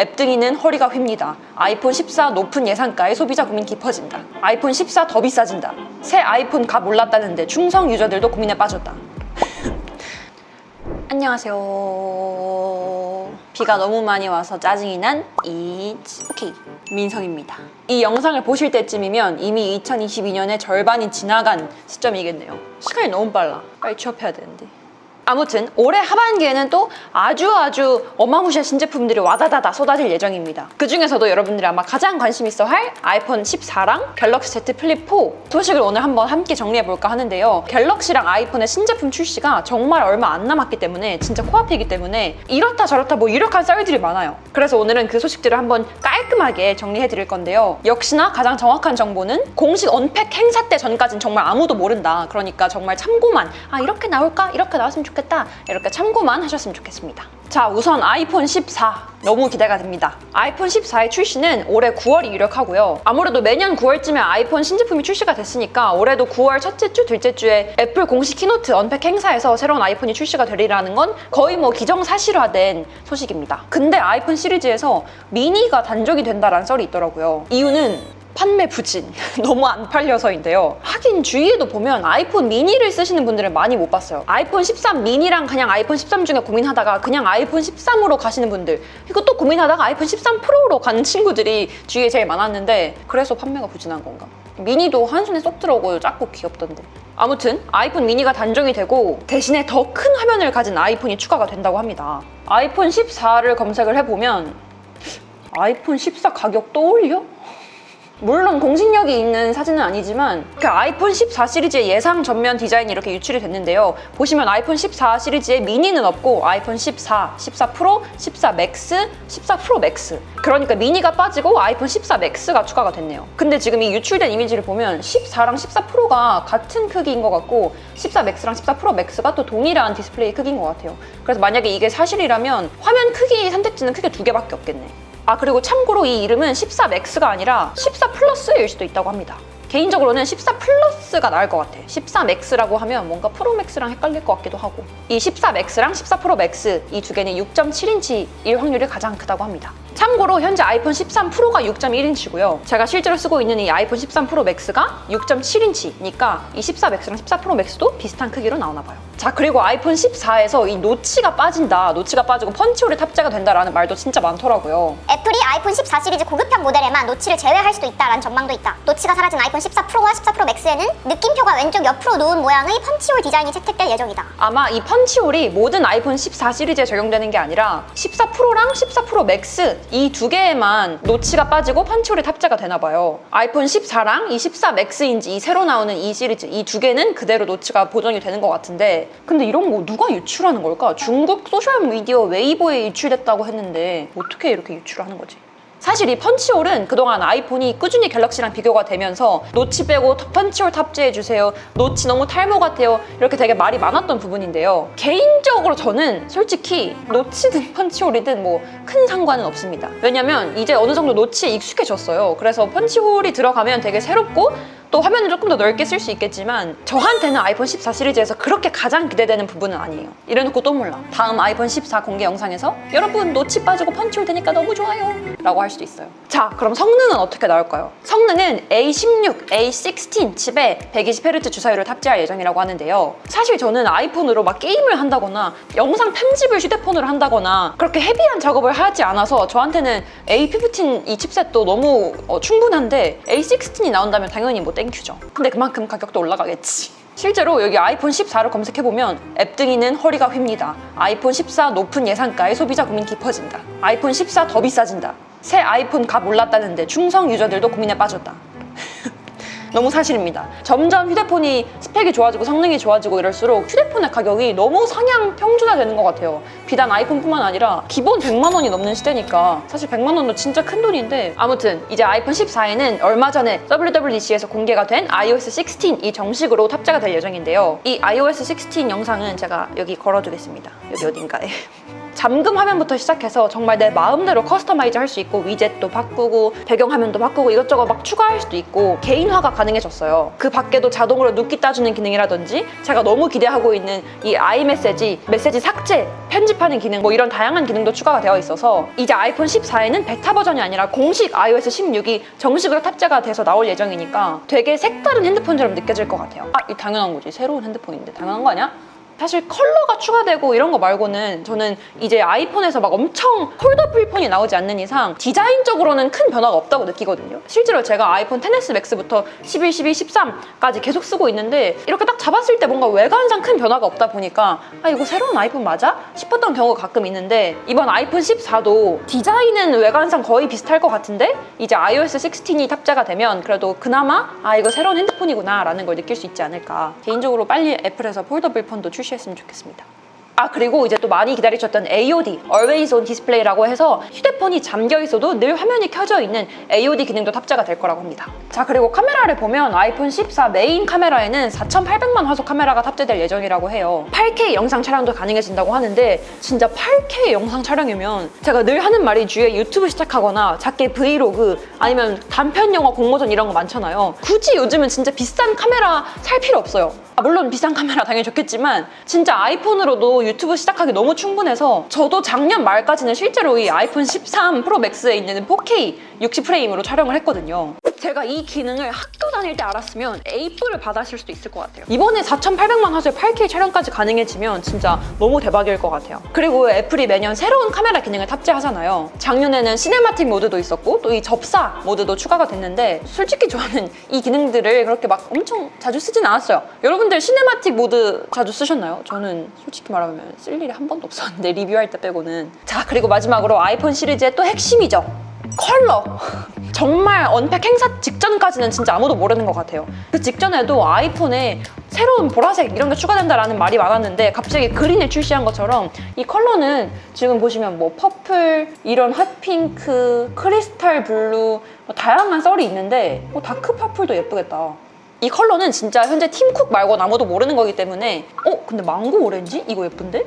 앱 등이는 허리가 휩니다. 아이폰 14 높은 예상가에 소비자 고민 깊어진다. 아이폰 14 더 비싸진다. 새 아이폰 값 올랐다는데 충성 유저들도 고민에 빠졌다. 안녕하세요. 비가 너무 많이 와서 짜증이 난 오케이 민성입니다. 이 영상을 보실 때쯤이면 이미 2022년의 절반이 지나간 시점이겠네요. 시간이 너무 빨라. 빨리 취업해야 되는데. 아무튼 올해 하반기에는 또 아주 어마무시한 신제품들이 와다다다 쏟아질 예정입니다. 그 중에서도 여러분들이 아마 가장 관심 있어 할 아이폰 14랑 갤럭시 Z 플립 4 소식을 오늘 한번 함께 정리해볼까 하는데요. 갤럭시랑 아이폰의 신제품 출시가 정말 얼마 안 남았기 때문에 진짜 코앞이기 때문에 이렇다 저렇다 뭐 유력한 썰들이 많아요. 그래서 오늘은 그 소식들을 한번 깔끔하게 정리해드릴 건데요. 역시나 가장 정확한 정보는 공식 언팩 행사 때 전까지는 정말 아무도 모른다. 그러니까 정말 참고만 이렇게 나올까? 이렇게 나왔으면 좋겠다. 이렇게 참고만 하셨으면 좋겠습니다. 자, 우선 아이폰 14 너무 기대가 됩니다. 아이폰 14의 출시는 올해 9월이 유력하고요. 아무래도 매년 9월쯤에 아이폰 신제품이 출시가 됐으니까 올해도 9월 첫째 주, 둘째 주에 애플 공식 키노트 언팩 행사에서 새로운 아이폰이 출시가 되리라는 건 거의 뭐 기정사실화된 소식입니다. 근데 아이폰 시리즈에서 미니가 단종이 된다라는 썰이 있더라고요. 이유는 판매 부진, 너무 안 팔려서인데요. 하긴 주위에도 보면 아이폰 미니를 쓰시는 분들은 많이 못 봤어요. 아이폰 13 미니랑 그냥 아이폰 13 중에 고민하다가 그냥 아이폰 13으로 가시는 분들, 이것도 고민하다가 아이폰 13 프로로 가는 친구들이 주위에 제일 많았는데 그래서 판매가 부진한 건가? 미니도 한 손에 쏙 들어오고 작고 귀엽던데. 아무튼 아이폰 미니가 단종이 되고 대신에 더 큰 화면을 가진 아이폰이 추가가 된다고 합니다. 아이폰 14를 검색을 해보면 아이폰 14 가격 떠올려? 물론 공신력이 있는 사진은 아니지만 그 아이폰 14 시리즈의 예상 전면 디자인이 이렇게 유출이 됐는데요. 보시면 아이폰 14 시리즈에 미니는 없고 아이폰 14, 14 프로, 14 맥스, 14 프로 맥스, 그러니까 미니가 빠지고 아이폰 14 맥스가 추가가 됐네요. 근데 지금 이 유출된 이미지를 보면 14랑 14 프로가 같은 크기인 것 같고 14 맥스랑 14 프로 맥스가 또 동일한 디스플레이 크기인 것 같아요. 그래서 만약에 이게 사실이라면 화면 크기 선택지는 크게 두 개밖에 없겠네. 그리고 참고로 이 이름은 14 맥스가 아니라 14 플러스일 수도 있다고 합니다. 개인적으로는 14 플러스가 나을 것 같아. 14 맥스라고 하면 뭔가 프로 맥스랑 헷갈릴 것 같기도 하고. 이 14 맥스랑 14 프로 맥스 이 두 개는 6.7인치일 확률이 가장 크다고 합니다. 참고로 현재 아이폰 13 프로가 6.1인치고요. 제가 실제로 쓰고 있는 이 아이폰 13 프로 맥스가 6.7인치니까 이 14 맥스랑 14 프로 맥스도 비슷한 크기로 나오나 봐요. 자, 그리고 아이폰 14에서 이 노치가 빠진다, 노치가 빠지고 펀치홀이 탑재가 된다라는 말도 진짜 많더라고요. 애플이 아이폰 14 시리즈 고급형 모델에만 노치를 제외할 수도 있다라는 전망도 있다. 노치가 사라진 아이폰 14 프로와 14 프로 맥스에는 느낌표가 왼쪽 옆으로 놓은 모양의 펀치홀 디자인이 채택될 예정이다. 아마 이 펀치홀이 모든 아이폰 14 시리즈에 적용되는 게 아니라 14 프로랑 14 프로 맥스 이 두 개에만 노치가 빠지고 펀치홀이 탑재가 되나 봐요. 아이폰 14랑 이 14 맥스인지 이 새로 나오는 이 시리즈 이 두 개는 그대로 노치가 보정이 되는 것 같은데 근데 이런 거 누가 유출하는 걸까? 중국 소셜미디어 웨이보에 유출됐다고 했는데 어떻게 이렇게 유출을 하는 거지? 사실 이 펀치홀은 그동안 아이폰이 꾸준히 갤럭시랑 비교가 되면서 노치 빼고 펀치홀 탑재해주세요, 노치 너무 탈모 같아요, 이렇게 되게 말이 많았던 부분인데요. 개인적으로 저는 솔직히 노치든 펀치홀이든 뭐 큰 상관은 없습니다. 왜냐면 이제 어느 정도 노치에 익숙해졌어요. 그래서 펀치홀이 들어가면 되게 새롭고 또 화면을 조금 더 넓게 쓸 수 있겠지만 저한테는 아이폰 14 시리즈에서 그렇게 가장 기대되는 부분은 아니에요. 이래놓고 또 몰라. 다음 아이폰 14 공개 영상에서 여러분 노치 빠지고 펀치홀 되니까 너무 좋아요 라고 할 수도 있어요. 자, 그럼 성능은 어떻게 나올까요? 성능은 A16, A16 칩에 120Hz 주사율을 탑재할 예정이라고 하는데요. 사실 저는 아이폰으로 막 게임을 한다거나 영상 편집을 휴대폰으로 한다거나 그렇게 헤비한 작업을 하지 않아서 저한테는 A15 이 칩셋도 너무 충분한데 A16이 나온다면 당연히 뭐 땡큐죠. 근데 그만큼 가격도 올라가겠지. 실제로 여기 아이폰 14를 검색해보면 앱 등이는 허리가 휩니다. 아이폰 14 높은 예상가에 소비자 고민 깊어진다. 아이폰 14 더 비싸진다. 새 아이폰 값 올랐다는데 충성 유저들도 고민에 빠졌다. 너무 사실입니다. 점점 휴대폰이 스펙이 좋아지고 성능이 좋아지고 이럴수록 휴대폰의 가격이 너무 상향 평준화되는 것 같아요. 비단 아이폰뿐만 아니라 기본 100만 원이 넘는 시대니까 사실 100만 원도 진짜 큰 돈인데 아무튼 이제 아이폰 14에는 얼마 전에 WWDC에서 공개가 된 iOS 16이 정식으로 탑재가 될 예정인데요. 이 iOS 16 영상은 제가 여기 걸어두겠습니다. 여기 어딘가에. 잠금 화면부터 시작해서 정말 내 마음대로 커스터마이즈 할 수 있고 위젯도 바꾸고 배경화면도 바꾸고 이것저것 막 추가할 수도 있고 개인화가 가능해졌어요. 그 밖에도 자동으로 눕기 따주는 기능이라든지 제가 너무 기대하고 있는 이 아이메시지, 메시지 삭제, 편집하는 기능 뭐 이런 다양한 기능도 추가가 되어 있어서 이제 아이폰 14에는 베타 버전이 아니라 공식 iOS 16이 정식으로 탑재가 돼서 나올 예정이니까 되게 색다른 핸드폰처럼 느껴질 것 같아요. 아, 이 당연한 거지. 새로운 핸드폰인데 당연한 거 아니야? 사실 컬러가 추가되고 이런 거 말고는 저는 이제 아이폰에서 막 엄청 폴더블 폰이 나오지 않는 이상 디자인적으로는 큰 변화가 없다고 느끼거든요. 실제로 제가 아이폰 XS 맥스부터 11, 12, 13까지 계속 쓰고 있는데 이렇게 딱 잡았을 때 뭔가 외관상 큰 변화가 없다 보니까 아 이거 새로운 아이폰 맞아? 싶었던 경우가 가끔 있는데 이번 아이폰 14도 디자인은 외관상 거의 비슷할 것 같은데 이제 iOS 16이 탑재가 되면 그래도 그나마 아 이거 새로운 핸드폰이구나 라는 걸 느낄 수 있지 않을까. 개인적으로 빨리 애플에서 폴더블 폰도 출시했으면 좋겠습니다. 아 그리고 이제 또 많이 기다리셨던 AOD, Always On Display라고 해서 휴대폰이 잠겨 있어도 늘 화면이 켜져 있는 AOD 기능도 탑재가 될 거라고 합니다. 자 그리고 카메라를 보면 아이폰 14 메인 카메라에는 4800만 화소 카메라가 탑재될 예정이라고 해요. 8K 영상 촬영도 가능해진다고 하는데 진짜 8K 영상 촬영이면 제가 늘 하는 말이 주위에 유튜브 시작하거나 작게 브이로그 아니면 단편 영화 공모전 이런 거 많잖아요. 굳이 요즘은 진짜 비싼 카메라 살 필요 없어요. 물론 비싼 카메라 당연히 좋겠지만 진짜 아이폰으로도 유튜브 시작하기 너무 충분해서 저도 작년 말까지는 실제로 이 아이폰 13 프로 맥스에 있는 4K 60프레임으로 촬영을 했거든요. 제가 이 기능을 학교 다닐 때 알았으면 A+를 받았을 수도 있을 것 같아요. 이번에 4800만 화소의 8K 촬영까지 가능해지면 진짜 너무 대박일 것 같아요. 그리고 애플이 매년 새로운 카메라 기능을 탑재하잖아요. 작년에는 시네마틱 모드도 있었고 또 이 접사 모드도 추가가 됐는데 솔직히 저는 이 기능들을 그렇게 막 엄청 자주 쓰진 않았어요. 여러분들 시네마틱 모드 자주 쓰셨나요? 저는 솔직히 말하면 쓸 일이 한 번도 없었는데 리뷰할 때 빼고는. 자 그리고 마지막으로 아이폰 시리즈의 또 핵심이죠. 컬러! 정말 언팩 행사 직전까지는 진짜 아무도 모르는 것 같아요. 그 직전에도 아이폰에 새로운 보라색 이런 게 추가된다라는 말이 많았는데 갑자기 그린을 출시한 것처럼 이 컬러는 지금 보시면 뭐 퍼플, 이런 핫핑크, 크리스탈 블루 뭐 다양한 썰이 있는데 다크 퍼플도 예쁘겠다. 이 컬러는 진짜 현재 팀쿡 말고는 아무도 모르는 거기 때문에 근데 망고 오렌지? 이거 예쁜데?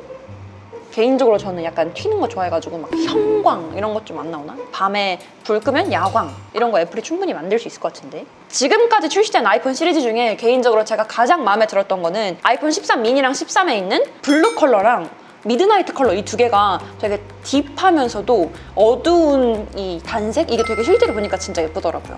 개인적으로 저는 약간 튀는 거 좋아해가지고 막 형광 이런 것 좀 안 나오나? 밤에 불 끄면 야광 이런 거 애플이 충분히 만들 수 있을 것 같은데. 지금까지 출시된 아이폰 시리즈 중에 개인적으로 제가 가장 마음에 들었던 거는 아이폰 13 미니랑 13에 있는 블루 컬러랑 미드나이트 컬러 이 두 개가 되게 딥하면서도 어두운 이 단색? 이게 되게 실제로 보니까 진짜 예쁘더라고요.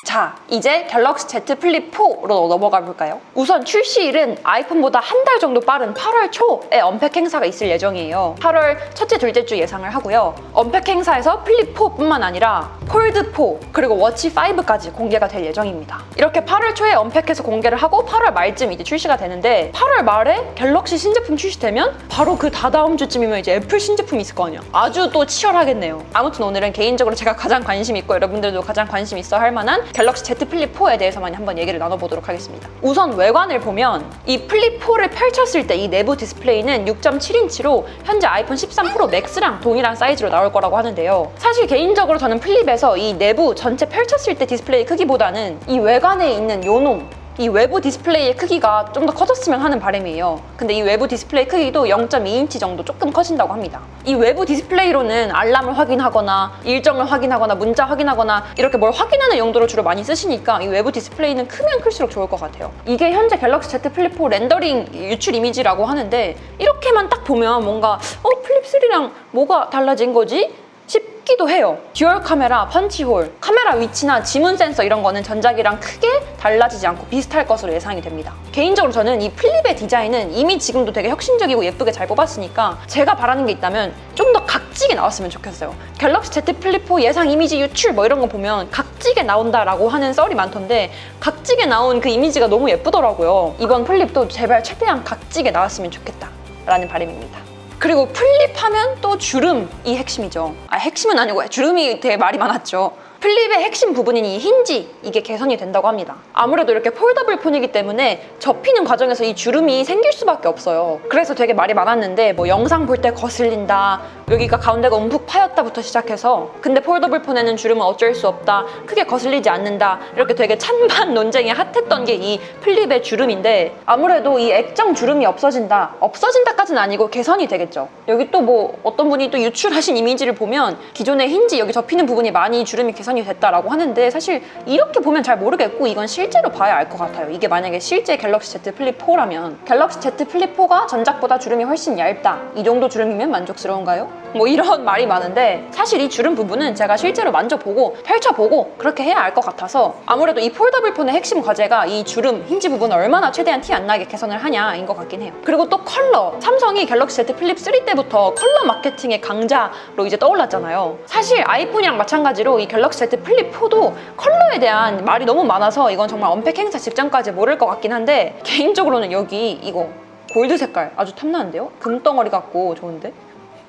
자, 이제 갤럭시 Z 플립 4로 넘어가 볼까요? 우선 출시일은 아이폰보다 한 달 정도 빠른 8월 초에 언팩 행사가 있을 예정이에요. 8월 첫째, 둘째 주 예상을 하고요. 언팩 행사에서 플립 4뿐만 아니라 폴드 4 그리고 워치 5까지 공개가 될 예정입니다. 이렇게 8월 초에 언팩해서 공개를 하고 8월 말쯤 이제 출시가 되는데 8월 말에 갤럭시 신제품 출시되면 바로 그 다다음 주쯤이면 이제 애플 신제품이 있을 거 아니야. 아주 또 치열하겠네요. 아무튼 오늘은 개인적으로 제가 가장 관심 있고 여러분들도 가장 관심 있어 할 만한 갤럭시 Z 플립 4에 대해서만 한번 얘기를 나눠보도록 하겠습니다. 우선 외관을 보면 이 플립 4를 펼쳤을 때 이 내부 디스플레이는 6.7인치로 현재 아이폰 13 프로 맥스랑 동일한 사이즈로 나올 거라고 하는데요. 사실 개인적으로 저는 플립에서 이 내부 전체 펼쳤을 때 디스플레이 크기보다는 이 외관에 있는 요놈 이 외부 디스플레이의 크기가 좀 더 커졌으면 하는 바람이에요. 근데 이 외부 디스플레이 크기도 0.2인치 정도 조금 커진다고 합니다. 이 외부 디스플레이로는 알람을 확인하거나 일정을 확인하거나 문자 확인하거나 이렇게 뭘 확인하는 용도로 주로 많이 쓰시니까 이 외부 디스플레이는 크면 클수록 좋을 것 같아요. 이게 현재 갤럭시 Z 플립 4 렌더링 유출 이미지라고 하는데 이렇게만 딱 보면 뭔가 플립 3랑 뭐가 달라진 거지? 싶기도 해요. 듀얼 카메라, 펀치홀, 카메라 위치나 지문 센서 이런 거는 전작이랑 크게 달라지지 않고 비슷할 것으로 예상이 됩니다. 개인적으로 저는 이 플립의 디자인은 이미 지금도 되게 혁신적이고 예쁘게 잘 뽑았으니까 제가 바라는 게 있다면 좀 더 각지게 나왔으면 좋겠어요. 갤럭시 Z 플립 4 예상 이미지 유출 뭐 이런 거 보면 각지게 나온다라고 하는 썰이 많던데 각지게 나온 그 이미지가 너무 예쁘더라고요. 이번 플립도 제발 최대한 각지게 나왔으면 좋겠다라는 바람입니다. 그리고 플립하면 또 주름이 핵심이죠. 핵심은 아니고 주름이 되게 말이 많았죠. 플립의 핵심 부분인 이 힌지, 이게 개선이 된다고 합니다. 아무래도 이렇게 폴더블 폰이기 때문에 접히는 과정에서 이 주름이 생길 수밖에 없어요. 그래서 되게 말이 많았는데 뭐 영상 볼 때 거슬린다, 여기가 가운데가 움푹 파였다부터 시작해서 근데 폴더블 폰에는 주름은 어쩔 수 없다, 크게 거슬리지 않는다, 이렇게 되게 찬반 논쟁이 핫했던 게 이 플립의 주름인데 아무래도 이 액정 주름이 없어진다까지는 아니고 개선이 되겠죠. 여기 또 뭐 어떤 분이 또 유출하신 이미지를 보면 기존의 힌지 여기 접히는 부분이 많이 주름이 개선이 됐다라고 하는데 사실 이렇게 보면 잘 모르겠고 이건 실제로 봐야 알 것 같아요. 이게 만약에 실제 갤럭시 Z 플립 4라면 갤럭시 Z 플립 4가 전작보다 주름이 훨씬 얇다, 이 정도 주름이면 만족스러운가요? 뭐 이런 말이 많은데 사실 이 주름 부분은 제가 실제로 만져보고 펼쳐보고 그렇게 해야 알 것 같아서 아무래도 이 폴더블 폰의 핵심 과제가 이 주름, 힌지 부분을 얼마나 최대한 티 안 나게 개선을 하냐인 것 같긴 해요. 그리고 또 컬러, 삼성이 갤럭시 Z 플립 3 때부터 컬러 마케팅의 강자로 이제 떠올랐잖아요. 사실 아이폰이랑 마찬가지로 이 갤럭시 Z 플립 4도 컬러에 대한 말이 너무 많아서 이건 정말 언팩 행사 직전까지 모를 것 같긴 한데 개인적으로는 여기 이거 골드 색깔 아주 탐나는데요? 금덩어리 같고 좋은데?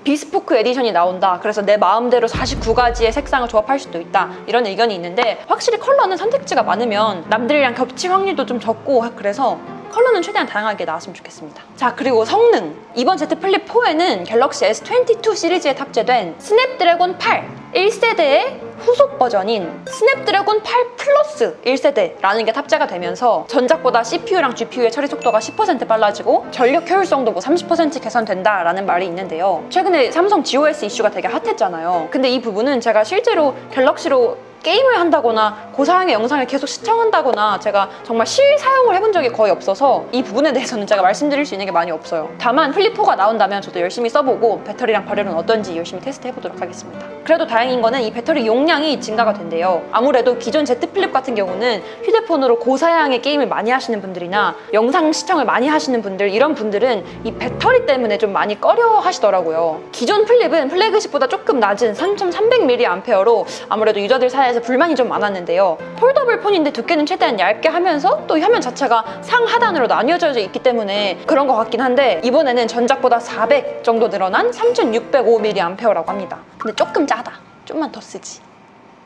비스포크 에디션이 나온다, 그래서 내 마음대로 49가지의 색상을 조합할 수도 있다, 이런 의견이 있는데 확실히 컬러는 선택지가 많으면 남들이랑 겹칠 확률도 좀 적고 그래서 컬러는 최대한 다양하게 나왔으면 좋겠습니다. 자, 그리고 성능, 이번 Z 플립 4에는 갤럭시 S22 시리즈에 탑재된 스냅드래곤 8 1세대의 후속 버전인 스냅드래곤 8 플러스 1세대라는 게 탑재가 되면서 전작보다 CPU랑 GPU의 처리 속도가 10% 빨라지고 전력 효율성도 뭐 30% 개선된다라는 말이 있는데요. 최근에 삼성 GOS 이슈가 되게 핫했잖아요. 근데 이 부분은 제가 실제로 갤럭시로 게임을 한다거나 고사양의 영상을 계속 시청한다거나 제가 정말 실사용을 해본 적이 거의 없어서 이 부분에 대해서는 제가 말씀드릴 수 있는 게 많이 없어요. 다만 플립 4가 나온다면 저도 열심히 써보고 배터리랑 발열은 어떤지 열심히 테스트 해보도록 하겠습니다. 그래도 다행인 거는 이 배터리 용량이 증가가 된대요. 아무래도 기존 Z 플립 같은 경우는 휴대폰으로 고사양의 게임을 많이 하시는 분들이나 영상 시청을 많이 하시는 분들, 이런 분들은 이 배터리 때문에 좀 많이 꺼려 하시더라고요. 기존 플립은 플래그십보다 조금 낮은 3300mAh로 아무래도 유저들 사이에서 불만이 좀 많았는데요. 폴더블 폰인데 두께는 최대한 얇게 하면서 또 화면 자체가 상하단으로 나뉘어져 있기 때문에 그런 것 같긴 한데 이번에는 전작보다 400 정도 늘어난 3605mAh라고 합니다. 근데 조금 짜다. 좀만 더 쓰지.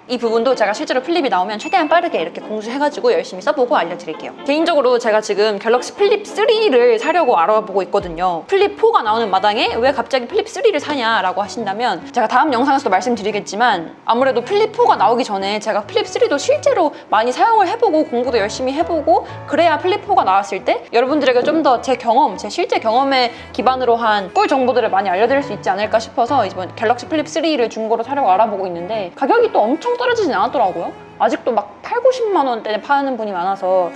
이 부분도 제가 실제로 플립이 나오면 최대한 빠르게 이렇게 공수해가지고 열심히 써보고 알려드릴게요. 개인적으로 제가 지금 갤럭시 플립 3를 사려고 알아보고 있거든요. 플립 4가 나오는 마당에 왜 갑자기 플립 3를 사냐라고 하신다면 제가 다음 영상에서도 말씀드리겠지만 아무래도 플립 4가 나오기 전에 제가 플립 3도 실제로 많이 사용을 해보고 공부도 열심히 해보고 그래야 플립 4가 나왔을 때 여러분들에게 좀 더 제 경험, 제 실제 경험에 기반으로 한 꿀 정보들을 많이 알려드릴 수 있지 않을까 싶어서 이번 갤럭시 플립 3를 중고로 사려고 알아보고 있는데 가격이 또 엄청 떨어지진 않았더라고요. 아직도 막 8, 90만 원대에 파는 분이 많아서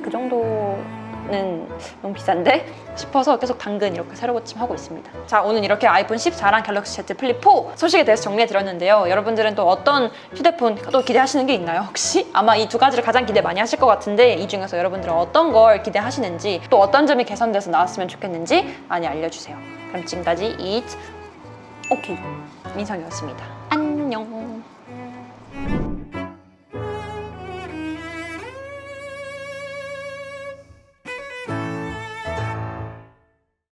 그 정도는 너무 비싼데? 싶어서 계속 당근 이렇게 새로고침하고 있습니다. 자, 오늘 이렇게 아이폰 14랑 갤럭시 Z 플립 4 소식에 대해서 정리해드렸는데요. 여러분들은 또 어떤 휴대폰 또 기대하시는 게 있나요, 혹시? 아마 이 두 가지를 가장 기대 많이 하실 것 같은데 이 중에서 여러분들은 어떤 걸 기대하시는지 또 어떤 점이 개선돼서 나왔으면 좋겠는지 많이 알려주세요. 그럼 지금까지 Eat OK 민성이었습니다.